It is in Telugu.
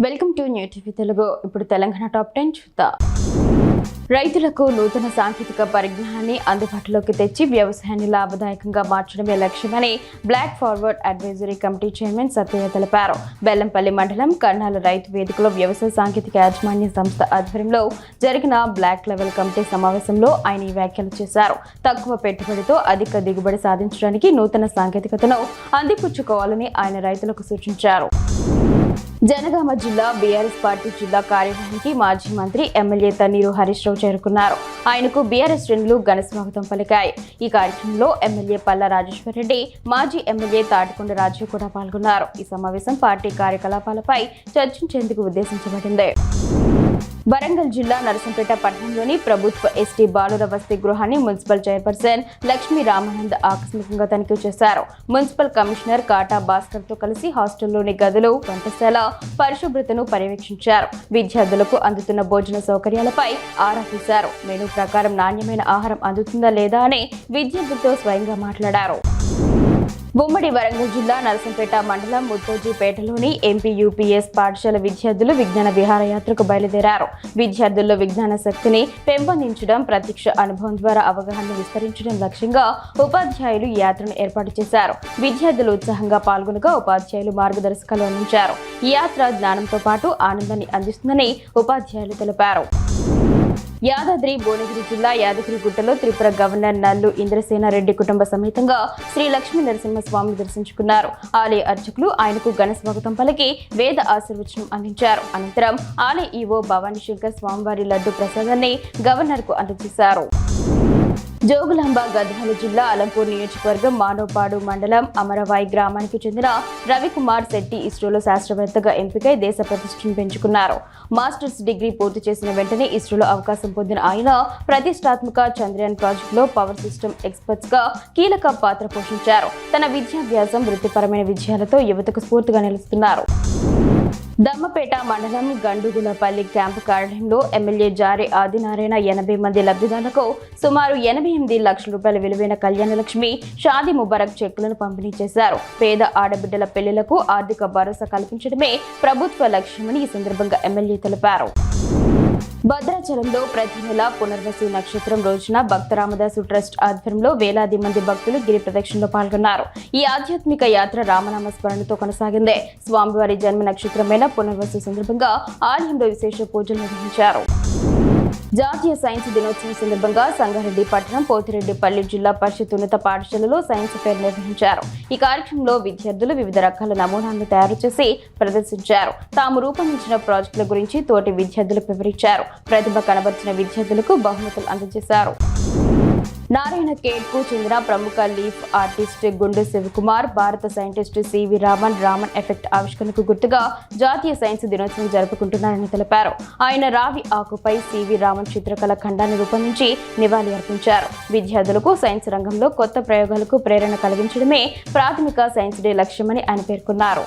Welcome to new TV Telugu. ఇప్పుడు తెలంగాణ టాప్ 10 చూద్దాం. రైతులకు నూతన సాంకేతిక పరిజ్ఞానాన్ని అందుబాటులోకి తెచ్చి వ్యవసాయాన్ని లాభదాయకంగా మార్చడమే లక్ష్యమని block forward advisory committee chairman Sattaiah తెలిపారు. బెల్లంపల్లి మండలం కర్నాల రైతు వేదికలో వ్యవసాయ సాంకేతిక యాజమాన్య సంస్థ ఆధ్వర్యంలో జరిగిన బ్లాక్ లెవెల్ కమిటీ సమావేశంలో ఆయన ఈ వ్యాఖ్యలు చేశారు. తక్కువ పెట్టుబడితో అధిక దిగుబడి సాధించడానికి నూతన సాంకేతికతను అందిపుచ్చుకోవాలని ఆయన రైతులకు సూచించారు. జనగామ జిల్లా బీఆర్ఎస్ పార్టీ జిల్లా కార్యాలయానికి మాజీ మంత్రి ఎమ్మెల్యే తన్నీరు హరీష్ రావు చేరుకున్నారు. ఆయనకు బీఆర్ఎస్ శ్రేణులు ఘన స్వాగతం పలికాయి. ఈ కార్యక్రమంలో ఎమ్మెల్యే పల్లా రాజేశ్వర్ రెడ్డి, మాజీ ఎమ్మెల్యే తాటికొండ రాజు కూడా పాల్గొన్నారు. ఈ సమావేశం పార్టీ కార్యకలాపాలపై చర్చించేందుకు ఉద్దేశించబడింది. వరంగల్ జిల్లా నరసంపేట పట్టణంలోని ప్రభుత్వ ఎస్టీ బాలుర వసతి గృహాన్ని మున్సిపల్ చైర్పర్సన్ లక్ష్మీ రామానంద్ ఆకస్మికంగా తనిఖీ చేశారు. మున్సిపల్ కమిషనర్ కాటా భాస్కర్ తో కలిసి హాస్టల్లోని గదులు, వంటశాల పరిశుభ్రతను పర్యవేక్షించారు. విద్యార్థులకు అందుతున్న భోజన సౌకర్యాలపై ఆరా తీశారు. మెనూ ప్రకారం నాణ్యమైన ఆహారం అందుతుందా లేదా అని విద్యార్థులతో స్వయంగా మాట్లాడారు. ఉమ్మడి వరంగల్ జిల్లా నరసంపేట మండలం ముత్తోజీపేటలోని ఎంపీ యూపీఎస్ పాఠశాల విద్యార్థులు విజ్ఞాన విహారయాత్రకు బయలుదేరారు. విద్యార్థుల్లో విజ్ఞాన శక్తిని పెంపొందించడం, ప్రత్యక్ష అనుభవం ద్వారా అవగాహన విస్తరించడం లక్ష్యంగా ఉపాధ్యాయులు ఈ యాత్రను ఏర్పాటు చేశారు. విద్యార్థులు ఉత్సాహంగా పాల్గొనగా ఉపాధ్యాయులు మార్గదర్శకాలు అందించారు. ఈ యాత్ర జ్ఞానంతో పాటు ఆనందాన్ని అందిస్తుందని ఉపాధ్యాయులు తెలిపారు. యాదాద్రి భువనగిరి జిల్లా యాదగిరిగుట్టలో త్రిపుర గవర్నర్ నల్లు ఇంద్రసేనారెడ్డి కుటుంబ సమేతంగా శ్రీ లక్ష్మీ నరసింహస్వామిని దర్శించుకున్నారు. ఆలయ అర్చకులు ఆయనకు ఘన స్వాగతం పలికి వేద ఆశీర్వచనం అందించారు. అనంతరం ఆలయ ఈవో భవానీ శంకర్ స్వామివారి లడ్డు ప్రసాదాన్ని గవర్నర్ కు అందజేశారు. జోగులాంబ గద్వాల జిల్లా అలంపూర్ నియోజకవర్గం మానోపాడు మండలం అమరవాయి గ్రామానికి చెందిన రవికుమార్ శెట్టి ఇస్రోలో శాస్త్రవేత్తగా ఎంపికై దేశ ప్రతిష్టను పెంచుకున్నారు. మాస్టర్స్ డిగ్రీ పూర్తి చేసిన వెంటనే ఇస్రోలో అవకాశం పొందిన ఆయన ప్రతిష్టాత్మక చంద్రయాన్ ప్రాజెక్టులో పవర్ సిస్టమ్ ఎక్స్పర్ట్స్ గా కీలక పాత్ర పోషించారు. తన విద్యాభ్యాసం, వృత్తిపరమైన విజయాలతో యువతకు స్ఫూర్తిగా నిలుస్తున్నారు. దమ్మపేట మండలం గండుగులపల్లి క్యాంపు కార్యాలయంలో ఎమ్మెల్యే జారే ఆదినారాయణ 80 మంది లబ్ధిదారులకు సుమారు 88 లక్షల రూపాయల విలువైన కళ్యాణ లక్ష్మి, షాదీ ముబారక్ చెక్కులను పంపిణీ చేశారు. పేద ఆడబిడ్డల పెళ్లిలకు ఆర్థిక భరోసా కల్పించడమే ప్రభుత్వ లక్ష్యమని ఈ సందర్భంగా ఎమ్మెల్యే తెలిపారు. భద్రాచలంలో ప్రతి నెల పునర్వసు నక్షత్రం రోజున భక్త రామదాసు ట్రస్ట్ ఆధ్వర్యంలో వేలాది మంది భక్తులు గిరి ప్రదక్షిణలో పాల్గొన్నారు. ఈ ఆధ్యాత్మిక యాత్ర రామనామ స్మరణతో కొనసాగింది. స్వామివారి జన్మ నక్షత్రమైన పునర్వసు సందర్భంగా ఆలయంలో విశేష పూజలు నిర్వహించారు. జాతీయ సైన్స్ దినోత్సవం సందర్భంగా సంగారెడ్డి పట్టణం పోతిరెడ్డిపల్లి జిల్లా పరిషత్ ఉన్నత పాఠశాలలో సైన్స్ ఫెయిర్ నిర్వహించారు. ఈ కార్యక్రమంలో విద్యార్థులు వివిధ రకాల నమూనాలను తయారు చేసి ప్రదర్శించారు. తాము రూపొందించిన ప్రాజెక్టుల గురించి తోటి విద్యార్థులకు వివరించారు. ప్రతిభ కనబర్చిన విద్యార్థులకు బహుమతులు అందజేశారు. నారాయణ ఖేడ్ కు చెందిన ప్రముఖ లీఫ్ ఆర్టిస్ట్ గుండు శివకుమార్, భారత సైంటిస్ట్ సివి రామన్ ఎఫెక్ట్ ఆవిష్కరణకు గుర్తుగా జాతీయ సైన్స్ దినోత్సవం జరుపుకుంటున్నారని తెలిపారు. ఆయన రావి ఆకుపై సివి రామన్ చిత్రకళ ఖండాన్ని రూపొందించి నివాళి అర్పించారు. విద్యార్థులకు సైన్స్ రంగంలో కొత్త ప్రయోగాలకు ప్రేరణ కలిగించడమే ప్రాథమిక సైన్స్ డే లక్ష్యమని ఆయన పేర్కొన్నారు.